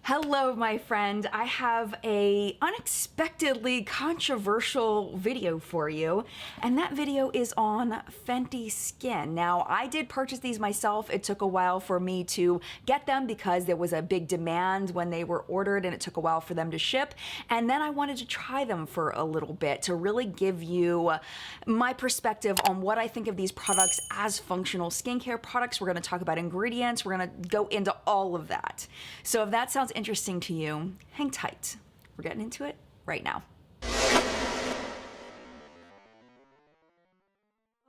Hello, my friend. I have a unexpectedly controversial video for you, and that video is on Fenty Skin. Now, I did purchase these myself. It took a while for me to get them because there was a big demand when they were ordered and it took a while for them to ship. And then I wanted to try them for a little bit to really give you my perspective on what I think of these products as functional skincare products. We're going to talk about ingredients. We're going to go into all of that. So if that sounds interesting to you, hang tight. We're getting into it right now.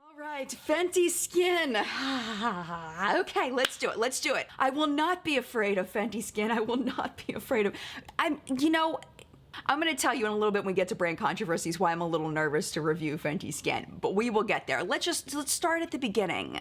All right, Fenty Skin. Okay, let's do it. Let's do it. I will not be afraid of Fenty Skin. I will not be afraid of. I'm going to tell you in a little bit when we get to brand controversies why I'm a little nervous to review Fenty Skin, but we will get there. Let's start at the beginning.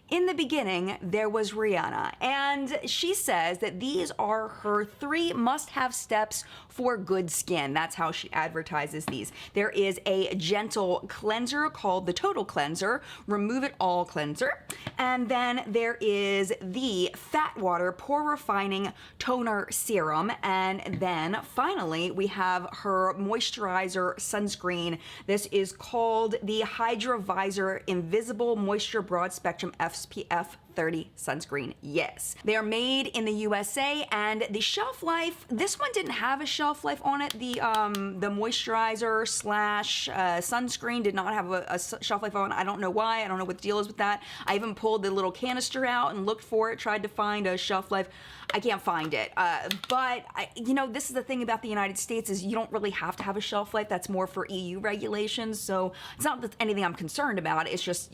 In the beginning, there was Rihanna, and she says that these are her 3 must-have steps for good skin. That's how she advertises these. There is a gentle cleanser called the Total Cleanser, Remove It All Cleanser, and then there is the Fat Water Pore Refining Toner Serum, and then finally we have her moisturizer sunscreen. This is called the Hydra Visor Invisible Moisture Broad Spectrum SPF 30 sunscreen. Yes, they are made in the USA, and the shelf life, this one didn't have a shelf life on it. The moisturizer slash sunscreen did not have a shelf life on it. I don't know why. I don't know what the deal is with that. I even pulled the little canister out and looked for it, tried to find a shelf life. I can't find it. But this is the thing about the United States is you don't really have to have a shelf life. That's more for EU regulations. So it's not anything I'm concerned about. It's just,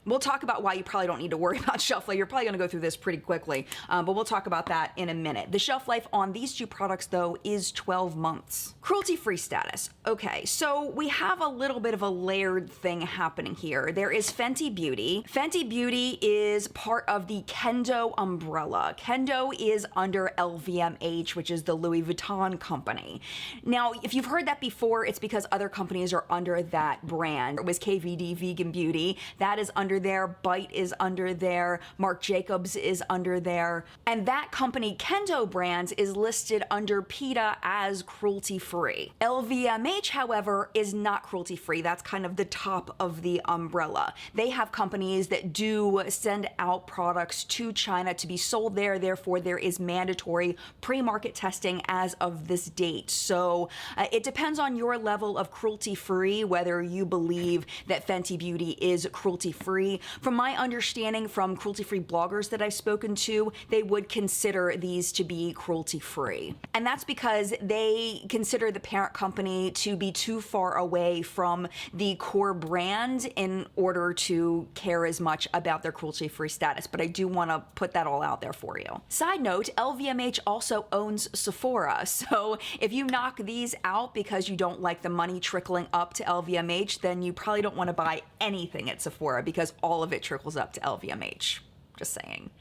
we'll talk about why you probably don't need to worry about shelf life. You're probably going to go through this pretty quickly, but we'll talk about that in a minute. The shelf life on these 2 products, though, is 12 months. Cruelty-free status. Okay, so we have a little bit of a layered thing happening here. There is Fenty Beauty. Fenty Beauty is part of the Kendo umbrella. Kendo is under LVMH, which is the Louis Vuitton company. Now, if you've heard that before, it's because other companies are under that brand. It was KVD Vegan Beauty. That is under there. Bite is under there. Marc Jacobs is under there. And that company, Kendo Brands, is listed under PETA as cruelty-free. LVMH, however, is not cruelty-free. That's kind of the top of the umbrella. They have companies that do send out products to China to be sold there. Therefore, there is mandatory pre-market testing as of this date. So it depends on your level of cruelty-free, whether you believe that Fenty Beauty is cruelty-free. From my understanding from cruelty-free bloggers that I've spoken to, they would consider these to be cruelty-free. And that's because they consider the parent company to be too far away from the core brand in order to care as much about their cruelty-free status. But I do want to put that all out there for you. Side note, LVMH also owns Sephora. So if you knock these out because you don't like the money trickling up to LVMH, then you probably don't want to buy anything at Sephora because all of it trickles up to LVMH. Just saying.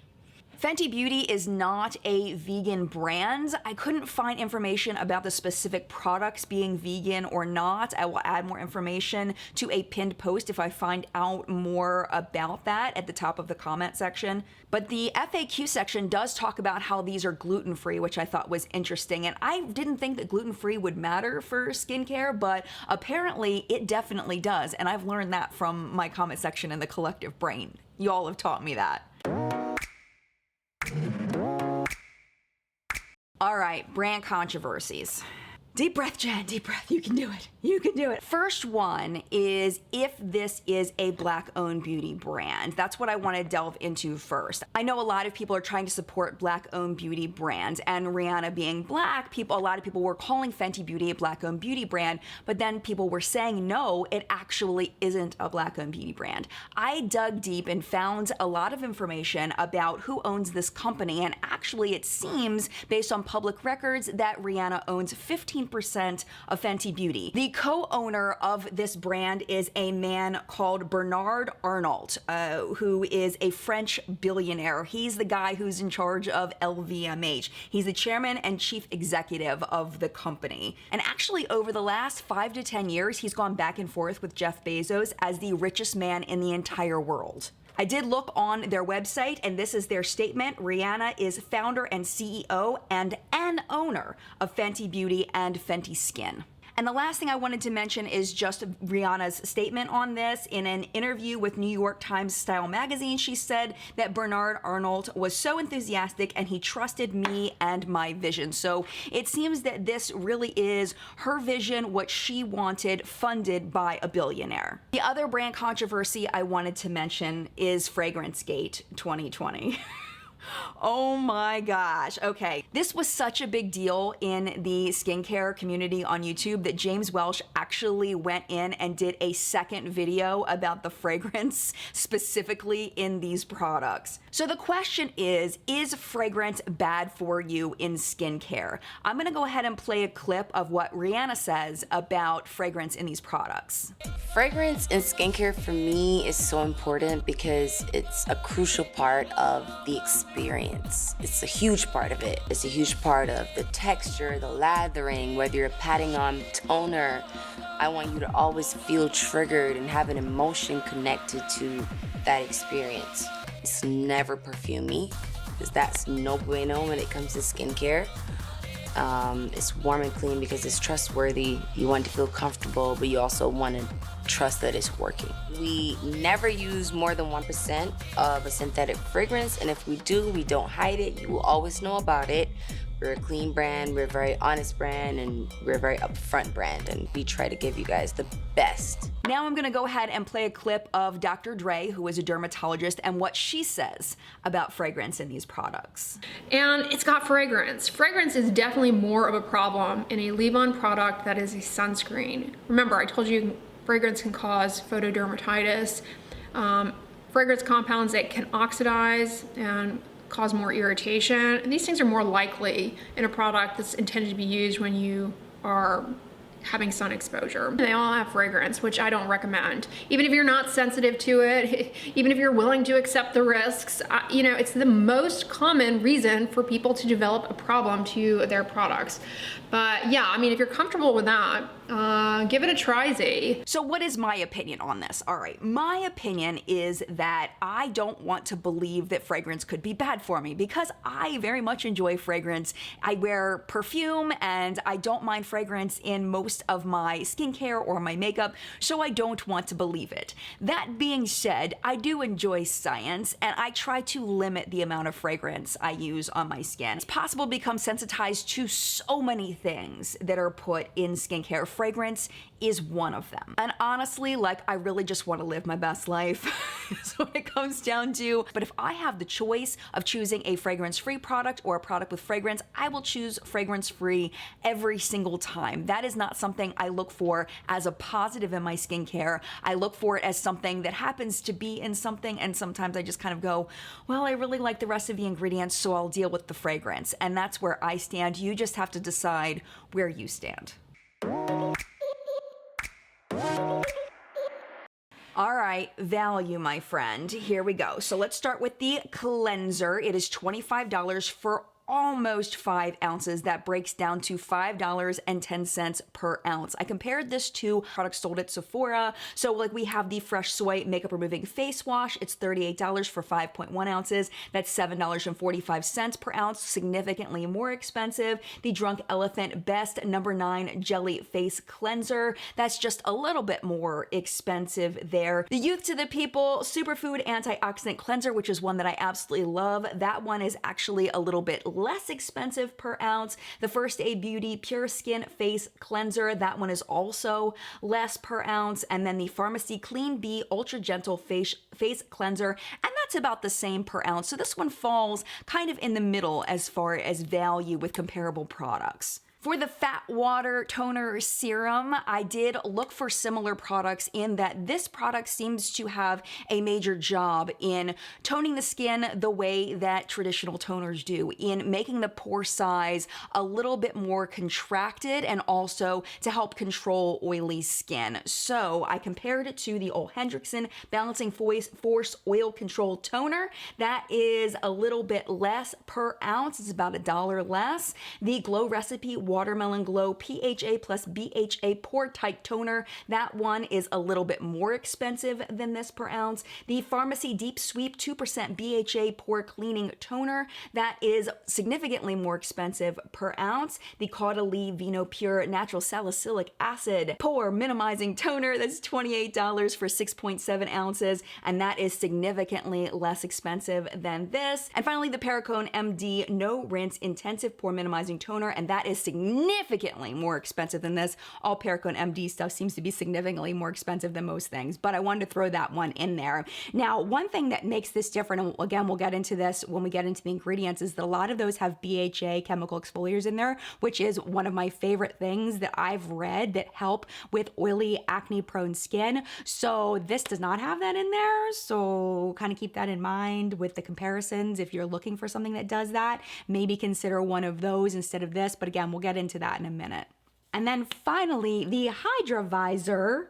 Fenty Beauty is not a vegan brand. I couldn't find information about the specific products being vegan or not. I will add more information to a pinned post if I find out more about that at the top of the comment section. But the FAQ section does talk about how these are gluten-free, which I thought was interesting. And I didn't think that gluten-free would matter for skincare, but apparently it definitely does. And I've learned that from my comment section in the collective brain. Y'all have taught me that. All right, brand controversies. Deep breath, Jen, deep breath. You can do it. You can do it. First one is if this is a Black-owned beauty brand. That's what I want to delve into first. I know a lot of people are trying to support Black-owned beauty brands, and Rihanna being Black, a lot of people were calling Fenty Beauty a Black-owned beauty brand, but then people were saying, no, it actually isn't a Black-owned beauty brand. I dug deep and found a lot of information about who owns this company, and actually it seems, based on public records, that Rihanna owns 15% of Fenty Beauty. The co-owner of this brand is a man called Bernard Arnault, who is a French billionaire. He's the guy who's in charge of LVMH. He's the chairman and chief executive of the company. And actually, over the last 5 to 10 years, he's gone back and forth with Jeff Bezos as the richest man in the entire world. I did look on their website, and this is their statement. Rihanna is founder and CEO and an owner of Fenty Beauty and Fenty Skin. And the last thing I wanted to mention is just Rihanna's statement on this. In an interview with New York Times Style magazine, she said that Bernard Arnault was so enthusiastic and he trusted me and my vision. So it seems that this really is her vision, what she wanted, funded by a billionaire. The other brand controversy I wanted to mention is Fragrance Gate 2020. Oh my gosh. Okay. This was such a big deal in the skincare community on YouTube that James Welsh actually went in and did a second video about the fragrance specifically in these products. So the question is fragrance bad for you in skincare? I'm going to go ahead and play a clip of what Rihanna says about fragrance in these products. Fragrance in skincare for me is so important because it's a crucial part of the experience. It's a huge part of it. It's a huge part of the texture, the lathering, whether you're patting on toner. I want you to always feel triggered and have an emotion connected to that experience. It's never perfumey, because that's no bueno when it comes to skincare. It's warm and clean because it's trustworthy. You want to feel comfortable, but you also want to trust that it's working. We never use more than 1% of a synthetic fragrance, and if we do, we don't hide it. You will always know about it. We're a clean brand, we're a very honest brand, and we're a very upfront brand, and we try to give you guys the best. Now I'm gonna go ahead and play a clip of Dr. Dre, who is a dermatologist, and what she says about fragrance in these products. And it's got fragrance. Fragrance is definitely more of a problem in a leave-on product that is a sunscreen. Remember, I told you fragrance can cause photodermatitis. Fragrance compounds that can oxidize and cause more irritation. And these things are more likely in a product that's intended to be used when you are having sun exposure. They all have fragrance, which I don't recommend. Even if you're not sensitive to it, even if you're willing to accept the risks, you know, it's the most common reason for people to develop a problem to their products. But yeah, I mean, if you're comfortable with that, give it a try-Z. So what is my opinion on this? All right, my opinion is that I don't want to believe that fragrance could be bad for me because I very much enjoy fragrance. I wear perfume and I don't mind fragrance in most of my skincare or my makeup, so I don't want to believe it. That being said, I do enjoy science and I try to limit the amount of fragrance I use on my skin. It's possible to become sensitized to so many things that are put in skincare. Fragrance is one of them. And honestly, like, I really just want to live my best life. That's what it comes down to. But if I have the choice of choosing a fragrance-free product or a product with fragrance, I will choose fragrance-free every single time. That is not something I look for as a positive in my skincare. I look for it as something that happens to be in something, and sometimes I just kind of go, well, I really like the rest of the ingredients, so I'll deal with the fragrance. And that's where I stand. You just have to decide where you stand. All right, value, my friend. Here we go. So let's start with the cleanser. It is $25 for almost 5 ounces. That breaks down to $5.10 per ounce. I compared this to products sold at Sephora. So like we have the Fresh Soy Makeup Removing Face Wash. It's $38 for 5.1 ounces. That's $7.45 per ounce, significantly more expensive. The Drunk Elephant Best No. 9 Jelly Face Cleanser. That's just a little bit more expensive there. The Youth to the People Superfood Antioxidant Cleanser, which is one that I absolutely love. That one is actually a little bit less expensive per ounce. The First Aid Beauty Pure Skin Face Cleanser, that one is also less per ounce. And then the Pharmacy Clean Bee Ultra Gentle Face Cleanser, and that's about the same per ounce. So this one falls kind of in the middle as far as value with comparable products. For the Fat Water Toner Serum, I did look for similar products in that this product seems to have a major job in toning the skin the way that traditional toners do, in making the pore size a little bit more contracted and also to help control oily skin. So I compared it to the Ole Hendrickson Balancing Force Oil Control Toner. That is a little bit less per ounce. It's about $1 less. The Glow Recipe Watermelon Glow PHA plus BHA Pore Tight Toner. That one is a little bit more expensive than this per ounce. The Pharmacy Deep Sweep 2% BHA Pore Cleaning Toner. That is significantly more expensive per ounce. The Caudalie Vino Pure Natural Salicylic Acid Pore Minimizing Toner. That's $28 for 6.7 ounces, and that is significantly less expensive than this. And finally, the Perricone MD No Rinse Intensive Pore Minimizing Toner, and that is significantly more expensive than this. All Perricone MD stuff seems to be significantly more expensive than most things, but I wanted to throw that one in there. Now, one thing that makes this different, and again, we'll get into this when we get into the ingredients, is that a lot of those have BHA chemical exfoliators in there, which is one of my favorite things that I've read that help with oily, acne-prone skin. So this does not have that in there, so kind of keep that in mind with the comparisons. If you're looking for something that does that, maybe consider one of those instead of this, but again, we'll get into that in a minute. And then finally, the Hydra Visor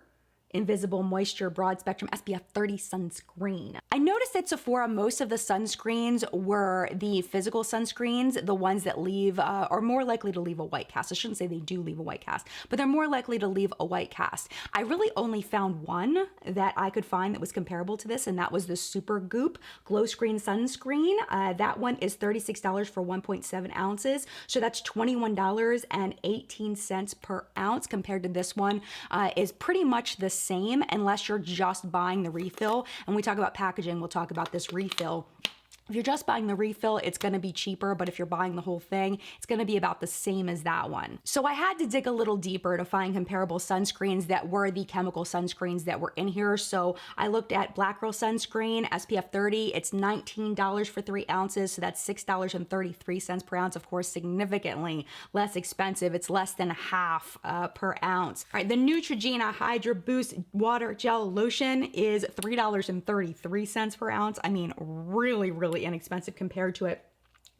Invisible Moisture Broad Spectrum SPF 30 sunscreen. I noticed at Sephora most of the sunscreens were the physical sunscreens, the ones that leave are more likely to leave a white cast. I shouldn't say they do leave a white cast, but they're more likely to leave a white cast. I really only found one that I could find that was comparable to this, and that was the Super Goop Glow Screen Sunscreen. That one is $36 for 1.7 ounces, so that's $21.18 per ounce. Compared to this one is pretty much the same unless you're just buying the refill. And we talk about packaging, we'll talk about this refill. If you're just buying the refill, it's gonna be cheaper, but if you're buying the whole thing, it's gonna be about the same as that one. So I had to dig a little deeper to find comparable sunscreens that were the chemical sunscreens that were in here. So I looked at Black Girl Sunscreen, SPF 30, it's $19 for 3 ounces, so that's $6.33 per ounce, of course, significantly less expensive. It's less than half per ounce. All right, the Neutrogena Hydra Boost Water Gel Lotion is $3.33 per ounce. I mean, really inexpensive compared to it.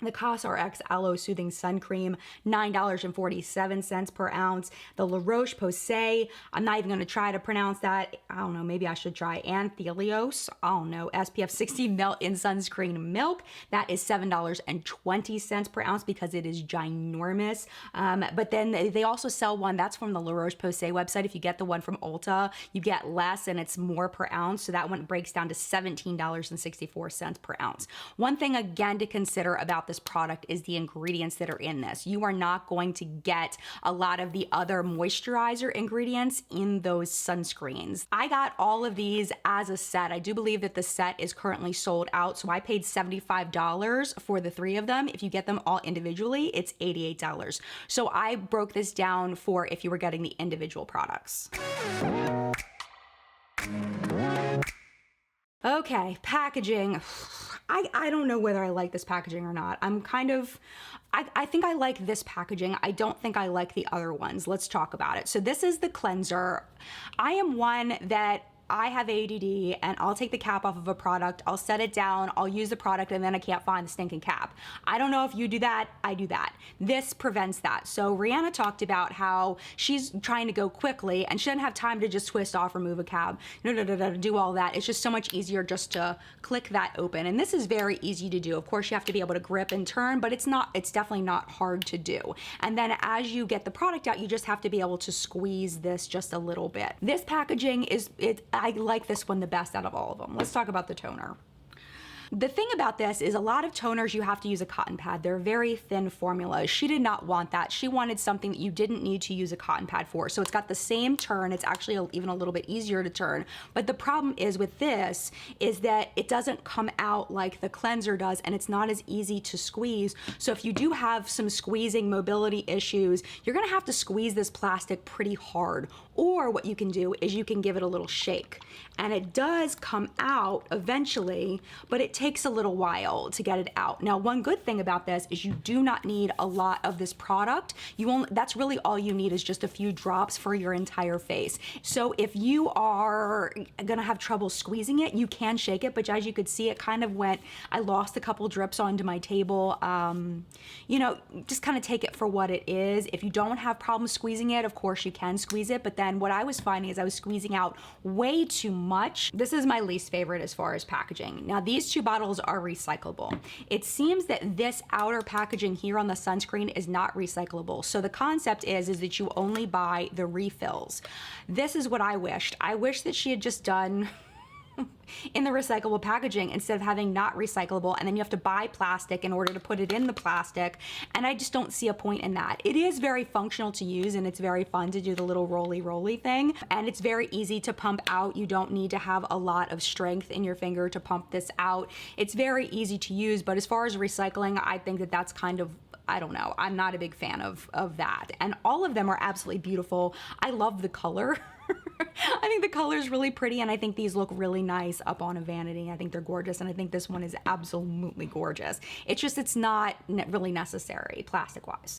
The COSRX Aloe Soothing Sun Cream, $9.47 per ounce. The La Roche-Posay, I'm not even gonna try to pronounce that. I don't know, maybe I should try. Anthelios, I don't know. SPF 60 Melt-In Sunscreen Milk, that is $7.20 per ounce because it is ginormous. But then they also sell one, that's from the La Roche-Posay website. If you get the one from Ulta, you get less and it's more per ounce. So that one breaks down to $17.64 per ounce. One thing again to consider about this product is the ingredients that are in this. You are not going to get a lot of the other moisturizer ingredients in those sunscreens. I got all of these as a set. I do believe that the set is currently sold out, so I paid $75 for the 3 of them. If you get them all individually, it's $88. So I broke this down for if you were getting the individual products. Okay, packaging. I don't know whether I like this packaging or not. I think I like this packaging. I don't think I like the other ones. Let's talk about it. So this is the cleanser. I am one that I have ADD and I'll take the cap off of a product, I'll set it down, I'll use the product, and then I can't find the stinking cap. I don't know if you do that, I do that. This prevents that. So Rihanna talked about how she's trying to go quickly and she doesn't have time to just twist off, remove a cap, do all that. It's just so much easier just to click that open. And this is very easy to do. Of course, you have to be able to grip and turn, but it's definitely not hard to do. And then as you get the product out, you just have to be able to squeeze this just a little bit. This packaging I like this one the best out of all of them. Let's talk about the toner. The thing about this is a lot of toners you have to use a cotton pad. They're very thin formulas. She did not want that. She wanted something that you didn't need to use a cotton pad for. So it's got the same turn. It's actually even a little bit easier to turn. But the problem is with this is that it doesn't come out like the cleanser does, and it's not as easy to squeeze. So if you do have some squeezing mobility issues, you're gonna have to squeeze this plastic pretty hard. Or what you can do is you can give it a little shake. And it does come out eventually, but it takes a little while to get it out. Now, one good thing about this is you do not need a lot of this product. That's really all you need is just a few drops for your entire face. So if you are gonna have trouble squeezing it, you can shake it, but as you could see, it kind of I lost a couple drips onto my table. You know, just kind of take it for what it is. If you don't have problems squeezing it, of course you can squeeze it, but then what I was finding is I was squeezing out way too much. This is my least favorite as far as packaging. Now, these two two bottles are recyclable. It seems that this outer packaging here on the sunscreen is not recyclable. So the concept is that you only buy the refills. This is what I wished. I wish that she had just done in the recyclable packaging instead of having not recyclable, and then you have to buy plastic in order to put it in the plastic, and I just don't see a point in that. It is very functional to use, and it's very fun to do the little roly thing, and it's very easy to pump out. You don't need to have a lot of strength in your finger to pump this out. It's very easy to use, but as far as recycling, I think that that's kind of, I don't know, I'm not a big fan of that. And all of them are absolutely beautiful. I love the color. I think the color is really pretty, and I think these look really nice up on a vanity. I think they're gorgeous, and I think this one is absolutely gorgeous. It's just, it's not really necessary plastic-wise.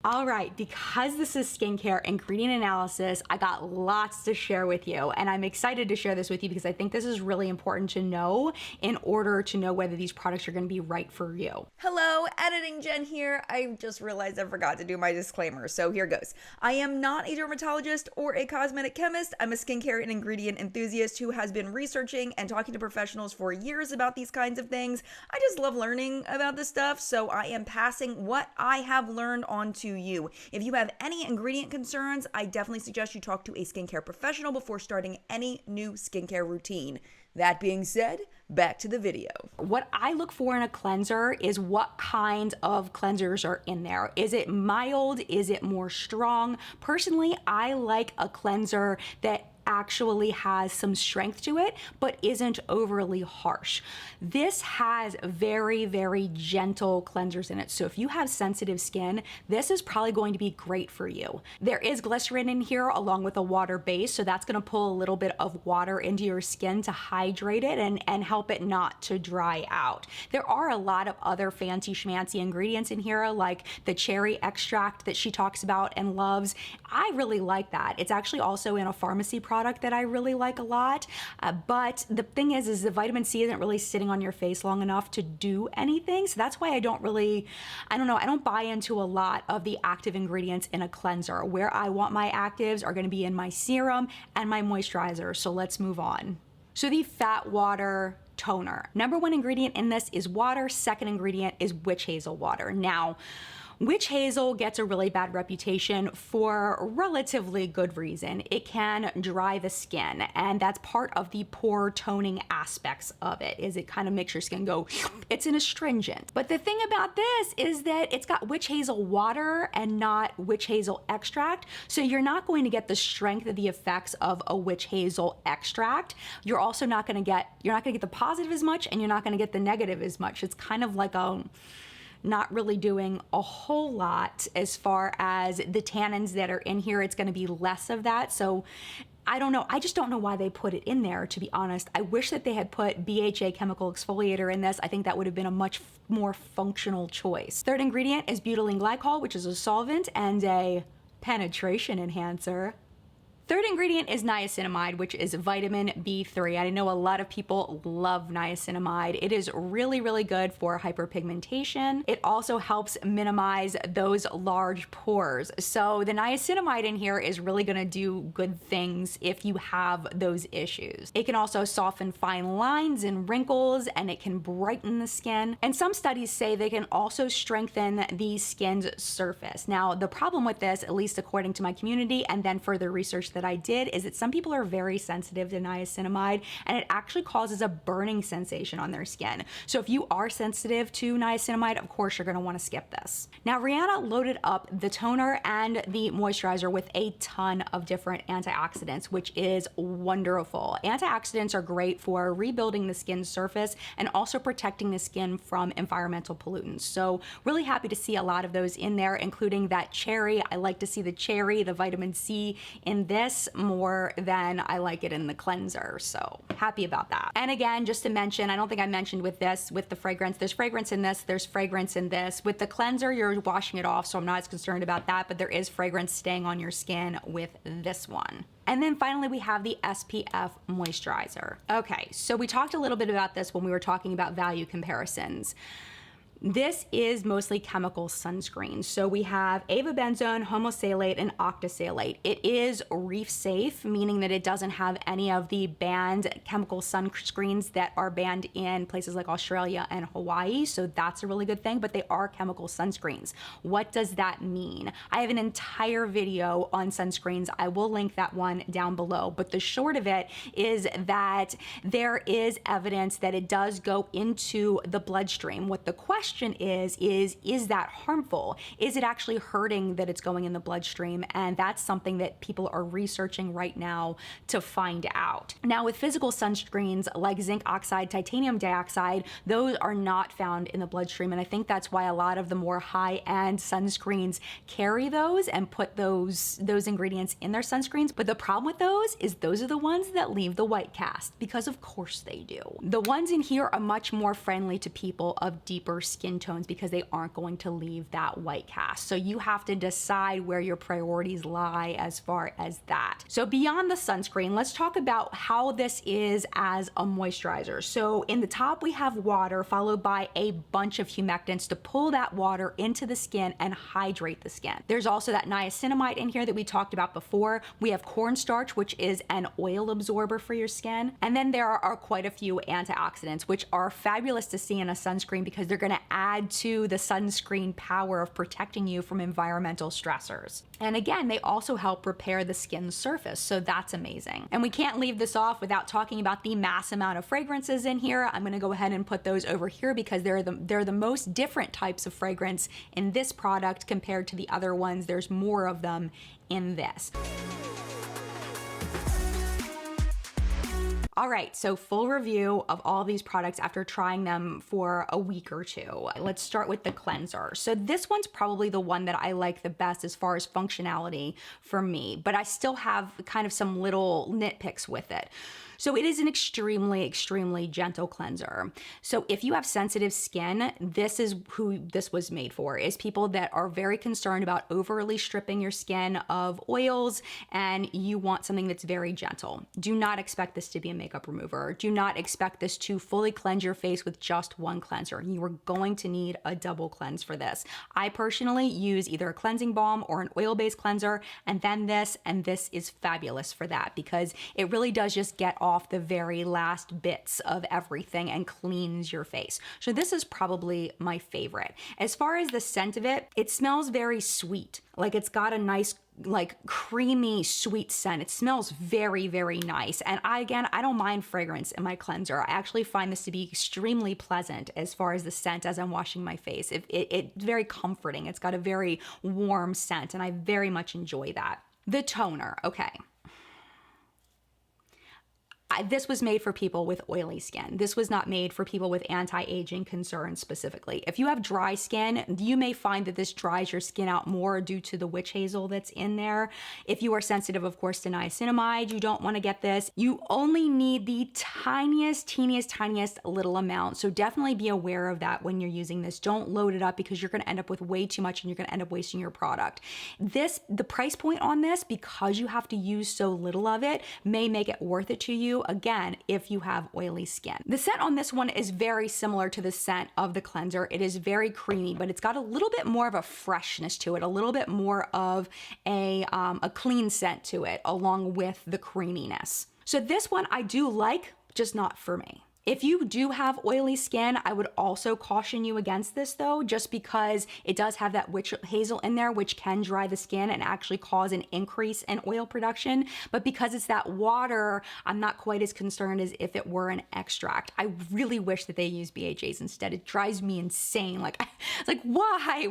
All right, because this is skincare ingredient analysis, I got lots to share with you, and I'm excited to share this with you because I think this is really important to know in order to know whether these products are gonna be right for you. Hello, Editing Jen here. I just realized I forgot to do my disclaimer, so here goes. I am not a dermatologist or a cosmetic chemist. I'm a skincare and ingredient enthusiast who has been researching and talking to professionals for years about these kinds of things. I just love learning about this stuff, so I am passing what I have learned on to you. If you have any ingredient concerns, I definitely suggest you talk to a skincare professional before starting any new skincare routine. That being said, back to the video. What I look for in a cleanser is what kinds of cleansers are in there. Is it mild? Is it more strong? Personally, I like a cleanser that actually has some strength to it, but isn't overly harsh. This has very, very gentle cleansers in it. So if you have sensitive skin, this is probably going to be great for you. There is glycerin in here along with a water base, so that's gonna pull a little bit of water into your skin to hydrate it and help it not to dry out. There are a lot of other fancy schmancy ingredients in here, like the cherry extract that she talks about and loves. I really like that. It's actually also in a pharmacy product that I really like a lot, but the thing is the vitamin C isn't really sitting on your face long enough to do anything, so that's why I don't buy into a lot of the active ingredients in a cleanser. Where I want my actives are going to be in my serum and my moisturizer, so let's move on. So the Fat Water Toner. Number one ingredient in this is water, second ingredient is witch hazel water. Now, witch hazel gets a really bad reputation for relatively good reason. It can dry the skin, and that's part of the pore toning aspects of it, is it kind of makes your skin go, it's an astringent. But the thing about this is that it's got witch hazel water and not witch hazel extract, so you're not going to get the strength of the effects of a witch hazel extract. You're also not gonna get the positive as much, and you're not gonna get the negative as much. It's kind of like not really doing a whole lot as far as the tannins that are in here. It's going to be less of that. So I don't know. I just don't know why they put it in there, to be honest. I wish that they had put BHA chemical exfoliator in this. I think that would have been a much more functional choice. Third ingredient is butylene glycol, which is a solvent and a penetration enhancer. Third ingredient is niacinamide, which is vitamin B3. I know a lot of people love niacinamide. It is really, really good for hyperpigmentation. It also helps minimize those large pores. So the niacinamide in here is really gonna do good things if you have those issues. It can also soften fine lines and wrinkles, and it can brighten the skin. And some studies say they can also strengthen the skin's surface. Now, the problem with this, at least according to my community and then further research that I did, is that some people are very sensitive to niacinamide, and it actually causes a burning sensation on their skin. So if you are sensitive to niacinamide, of course you're going to want to skip this. Now, Rihanna loaded up the toner and the moisturizer with a ton of different antioxidants, which is wonderful. Antioxidants are great for rebuilding the skin's surface and also protecting the skin from environmental pollutants. So really happy to see a lot of those in there, including that cherry. I like to see the cherry, the vitamin C in this more than I like it in the cleanser, so happy about that. And again, just to mention, I don't think I mentioned with this, with the fragrance, there's fragrance in this, there's fragrance in this. With the cleanser, you're washing it off, so I'm not as concerned about that, but there is fragrance staying on your skin with this one. And then finally, we have the SPF moisturizer. Okay, so we talked a little bit about this when we were talking about value comparisons. This is mostly chemical sunscreen. So we have avobenzone, homosalate, and octisalate. It is reef safe, meaning that it doesn't have any of the banned chemical sunscreens that are banned in places like Australia and Hawaii. So that's a really good thing, but they are chemical sunscreens. What does that mean? I have an entire video on sunscreens. I will link that one down below. But the short of it is that there is evidence that it does go into the bloodstream. What the question is that harmful? Is it actually hurting that it's going in the bloodstream? And that's something that people are researching right now to find out. Now, with physical sunscreens like zinc oxide, titanium dioxide, those are not found in the bloodstream. And I think that's why a lot of the more high-end sunscreens carry those and put those ingredients in their sunscreens. But the problem with those is those are the ones that leave the white cast, because of course they do. The ones in here are much more friendly to people of deeper skin tones because they aren't going to leave that white cast. So you have to decide where your priorities lie as far as that. So beyond the sunscreen, let's talk about how this is as a moisturizer. So in the top, we have water followed by a bunch of humectants to pull that water into the skin and hydrate the skin. There's also that niacinamide in here that we talked about before. We have cornstarch, which is an oil absorber for your skin. And then there are quite a few antioxidants, which are fabulous to see in a sunscreen because they're gonna add to the sunscreen power of protecting you from environmental stressors. And again, they also help repair the skin's surface, so that's amazing. And we can't leave this off without talking about the mass amount of fragrances in here. I'm gonna go ahead and put those over here because they're the most different types of fragrance in this product compared to the other ones. There's more of them in this. All right, so full review of all these products after trying them for a week or two. Let's start with the cleanser. So this one's probably the one that I like the best as far as functionality for me, but I still have kind of some little nitpicks with it. So it is an extremely, extremely gentle cleanser. So if you have sensitive skin, this is who this was made for, is people that are very concerned about overly stripping your skin of oils and you want something that's very gentle. Do not expect this to be a makeup remover. Do not expect this to fully cleanse your face with just one cleanser. You are going to need a double cleanse for this. I personally use either a cleansing balm or an oil-based cleanser and this is fabulous for that because it really does just get off the very last bits of everything and cleans your face. So this is probably my favorite. As far as the scent of it, it smells very sweet. Like it's got a nice like creamy sweet scent. It smells very, very nice. And I don't mind fragrance in my cleanser. I actually find this to be extremely pleasant as far as the scent as I'm washing my face. It's very comforting. It's got a very warm scent and I very much enjoy that. The toner, okay. This was made for people with oily skin. This was not made for people with anti-aging concerns specifically. If you have dry skin, you may find that this dries your skin out more due to the witch hazel that's in there. If you are sensitive, of course, to niacinamide, you don't want to get this. You only need the teeniest little amount. So definitely be aware of that when you're using this. Don't load it up because you're going to end up with way too much and you're going to end up wasting your product. The price point on this, because you have to use so little of it, may make it worth it to you. Again, if you have oily skin. The scent on this one is very similar to the scent of the cleanser. It is very creamy, but it's got a little bit more of a freshness to it, a little bit more of a clean scent to it, along with the creaminess. So this one I do like, just not for me. If you do have oily skin, I would also caution you against this though, just because it does have that witch hazel in there, which can dry the skin and actually cause an increase in oil production. But because it's that water, I'm not quite as concerned as if it were an extract. I really wish that they use BHAs instead. It drives me insane. It's like, why?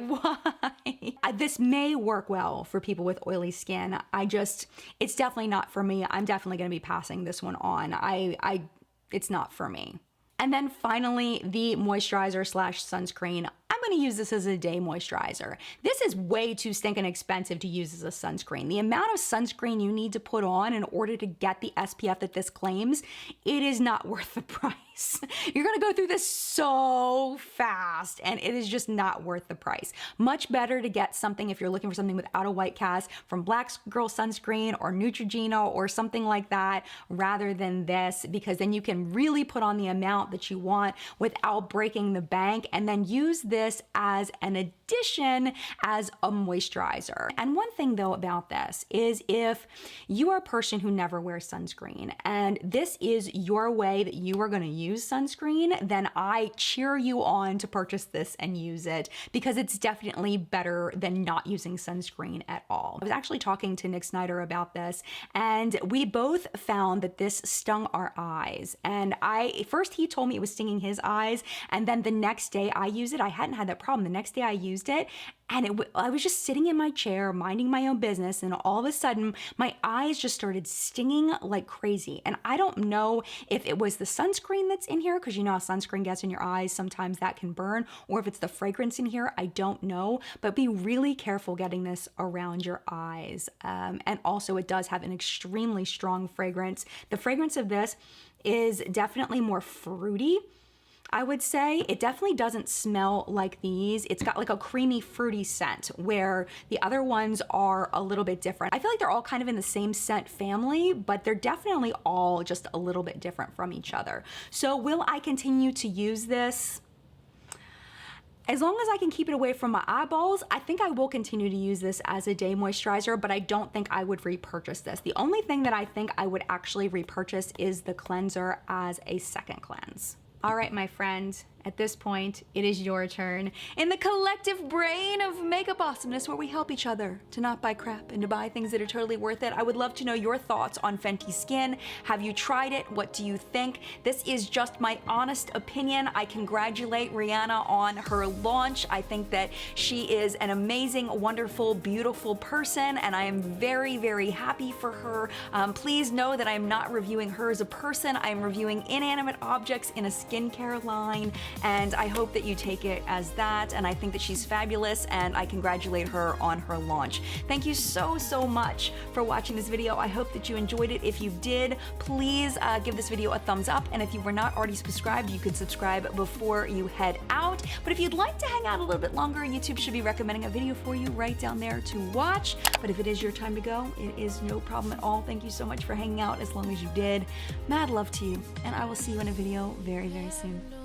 This may work well for people with oily skin. It's definitely not for me. I'm definitely gonna be passing this one on. It's not for me. And then finally, the moisturizer / sunscreen. I'm gonna use this as a day moisturizer. This is way too stinking expensive to use as a sunscreen. The amount of sunscreen you need to put on in order to get the SPF that this claims, it is not worth the price. price. You're gonna go through this so fast, and it is just not worth the price. Much better to get something, if you're looking for something without a white cast, from Black Girl Sunscreen or Neutrogena or something like that, rather than this, because then you can really put on the amount that you want without breaking the bank, and then use this as an addition as a moisturizer. And one thing though about this is, if you are a person who never wears sunscreen and this is your way that you are going to use sunscreen, then I cheer you on to purchase this and use it, because it's definitely better than not using sunscreen at all. I was actually talking to Nick Snyder about this, and we both found that this stung our eyes. And first he told me it was stinging his eyes, and then the next day I used it. I hadn't had that problem. The next day I used it, and I was just sitting in my chair minding my own business, and all of a sudden my eyes just started stinging like crazy. And I don't know if it was the sunscreen that's in here, because you know how sunscreen gets in your eyes, sometimes that can burn, or if it's the fragrance in here, I don't know. But be really careful getting this around your eyes. And also it does have an extremely strong fragrance. The fragrance of this is definitely more fruity, I would say. It definitely doesn't smell like these. It's got like a creamy, fruity scent, where the other ones are a little bit different. I feel like they're all kind of in the same scent family, but they're definitely all just a little bit different from each other. So will I continue to use this? As long as I can keep it away from my eyeballs, I think I will continue to use this as a day moisturizer, but I don't think I would repurchase this. The only thing that I think I would actually repurchase is the cleanser as a second cleanse. All right, my friend, at this point, it is your turn. In the collective brain of makeup awesomeness, where we help each other to not buy crap and to buy things that are totally worth it, I would love to know your thoughts on Fenty Skin. Have you tried it? What do you think? This is just my honest opinion. I congratulate Rihanna on her launch. I think that she is an amazing, wonderful, beautiful person, and I am very, very happy for her. Please know that I am not reviewing her as a person. I am reviewing inanimate objects in a skincare line, and I hope that you take it as that. And I think that she's fabulous, and I congratulate her on her launch. Thank you so, so much for watching this video. I hope that you enjoyed it. If you did, please give this video a thumbs up, and if you were not already subscribed, you could subscribe before you head out. But if you'd like to hang out a little bit longer, YouTube should be recommending a video for you right down there to watch. But if it is your time to go, it is no problem at all. Thank you so much for hanging out as long as you did. Mad love to you, and I will see you in a video very, very soon.